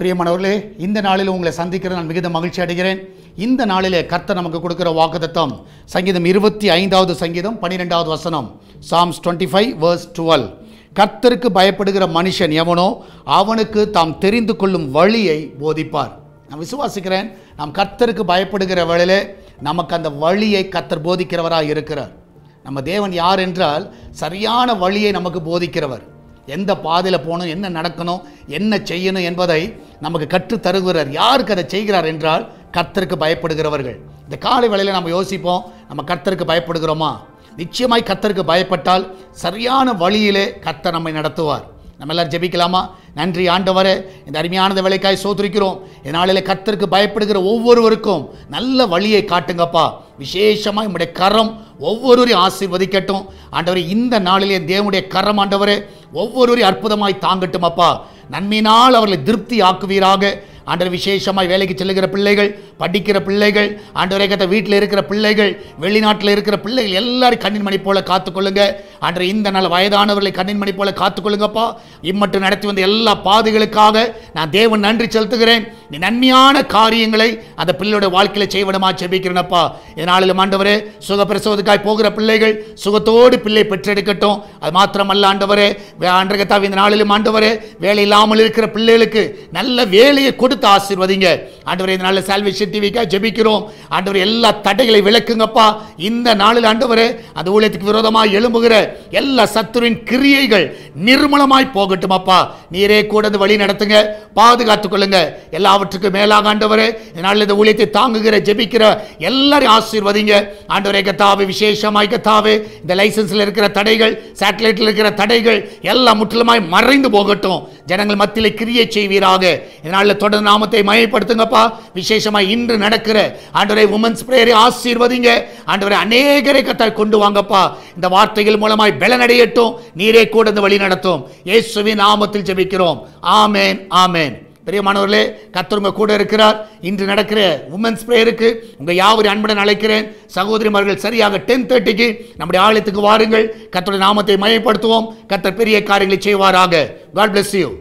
பிரியமானவர்களே, இந்த நாளில் உங்களை சந்திக்கிற நான் மிகுந்த மகிழ்ச்சி அடைகிறேன். இந்த நாளிலே கர்த்தர் நமக்கு கொடுக்கிற வாக்குத்தத்தம் சங்கீதம் 25வது சங்கீதம் 12வது வசனம், Psalms 25 verse 12. கர்த்தருக்கு பயப்படுகிற மனுஷன் எவனோ அவனுக்கு தாம் தெரிந்து கொள்ளும் வழியை போதிப்பார். நான் விசுவாசிக்கிறேன், நாம் கர்த்தருக்கு பயப்படுகிற வேளையிலே நமக்கு அந்த வழியை கர்த்தர் போதிக்கிறவராக இருக்கிறார். நம்ம தேவன் யார் என்றால் சரியான வழியை நமக்கு போதிக்கிறவர். எந்த பாதையில் போகணும், என்ன நடக்கணும், என்ன செய்யணும் என்பதை நமக்கு கற்றுத் தருகிறார். யாருக்கு அதை செய்கிறார் என்றால் கர்த்தருக்கு பயப்படுகிறவர்கள். இந்த காலை வேளையில் நம்ம யோசிப்போம், நம்ம கர்த்தருக்கு பயப்படுகிறோமா? நிச்சயமாய் கர்த்தருக்கு பயப்பட்டால் சரியான வழியிலே கர்த்தர் நம்மை நடத்துவார். நம்ம எல்லாரும் ஜெபிக்கலாமா? நன்றி ஆண்டவரே, இந்த அருமையான வேலைக்காய் சோதரிக்கிறோம். இதனாலே கர்த்தருக்கு பயப்படுகிற ஒவ்வொருவருக்கும் நல்ல வழியை காட்டுங்கப்பா. விசேஷமாக நம்முடைய கரம் ஒவ்வொருவரையும் ஆசீர்வதிக்கட்டும் ஆண்டவரே. இந்த நாளிலே தேவனுடைய கரம் ஆண்டவரே ஒவ்வொருவரையும் அற்புதமாய் தாங்கட்டும் அப்பா. நன்மையினால் அவர்களை திருப்தி ஆக்குவீராக ஆண்டவர். விசேஷமாய் வேலைக்கு செல்லுகிற பிள்ளைகள், படிக்கிற பிள்ளைகள் ஆண்டவரே, கத்த வீட்டில் இருக்கிற பிள்ளைகள், வெளிநாட்டில் இருக்கிற பிள்ளைகள் எல்லாரும் கண்ணின் மணி போல காத்துக்கொள்ளுங்க ஆண்டவரே. இந்த நாள் வயதானவர்களை கண்ணின் மணி போல காத்துக்கொள்ளுங்கப்பா. இம்மட்டும் நடத்தி வந்த எல்லா பாதைகளுக்காக நான் தேவன் நன்றி செலுத்துகிறேன். நீ நன்மையான காரியங்களை அந்த பிள்ளையோட வாழ்க்கையில் செய்வனமா ஜெபிக்கிறேனப்பா. இதனாலும் ஆண்டவரே, சுகப்பிரசவத்துக்காய் போகிற பிள்ளைகள் சுகத்தோடு பிள்ளை பெற்றெடுக்கட்டும். அது மாத்திரமல்ல ஆண்டவரே, ஆண்டவரே இந்த நாளிலும் ஆண்டவரே வேலை இல்லாமல் இருக்கிற பிள்ளைகளுக்கு நல்ல வேலையை கொடுத்து ஆசீர்வதிங்க ஆண்டவரே. இந்த நாளில் சால்வேஷன் டிவிக்காக ஜெபிக்கிறோம் ஆண்டவரே. எல்லா தடைகளை விலக்குங்கப்பா. இந்த நாளில் ஆண்டவரே அந்த ஊழியத்துக்கு விரோதமாக எழும்புகிற எல்லா சத்துருவின் கிரியைகள் நிர்மூலமாய் போகட்டும் அப்பா. நீரே கூட வழி நடத்துங்க, பாதுகாத்துக் கொள்ளுங்க. எல்லாவற்றுக்கும் மேலாக ஆண்டவரே இந்த நாளில் இந்த ஊழியத்தை தாங்குகிற ஜெபிக்கிற எல்லாரையும் ஆசீர்வதிங்க ஆண்டவரே. கத்தாவே விசேஷமாய் கத்தாவே இந்த லைசன்ஸில் இருக்கிற தடைகள், சேட்டலைட்டில் இருக்கிற தடைகள் எல்லாம் முற்றிலுமாய் மறைந்து போகட்டும். ஜனங்கள் மத்தியில் கிரியை செய்வீராக. இதனால தொடர்ந்து நாமத்தை மயப்படுத்துங்கப்பா. விசேஷமாய் இன்று நடக்கிற ஆண்டவரே உமன்ஸ் பிரேயரை ஆசீர்வதிங்க ஆண்டவரே. அநேகரை கத்தாய் கொண்டு வாங்கப்பா. இந்த வார்த்தைகள் மூலமாய் பலனடையட்டும். நீரே கூட இந்த வழி நடத்தும். இயேசுவின் நாமத்தில் ஜெபிக்கிறோம். ஆமென், ஆமென். பிரியமானவர்களே, கர்த்தர் உங்க கூட இருக்கிறார். இன்று நடக்கிற உமன்ஸ் பிரேயருக்கு உங்க யாவரையும் அன்புடன் அழைக்கிறேன். சகோதரிமார்கள் சரியாக 10:30க்கு நம்முடைய ஆலயத்துக்கு வாருங்கள். கர்த்தருடைய நாமத்தை மயப்படுத்துவோம். கர்த்தர் பெரிய காரியங்களை செய்வாராக. God bless you.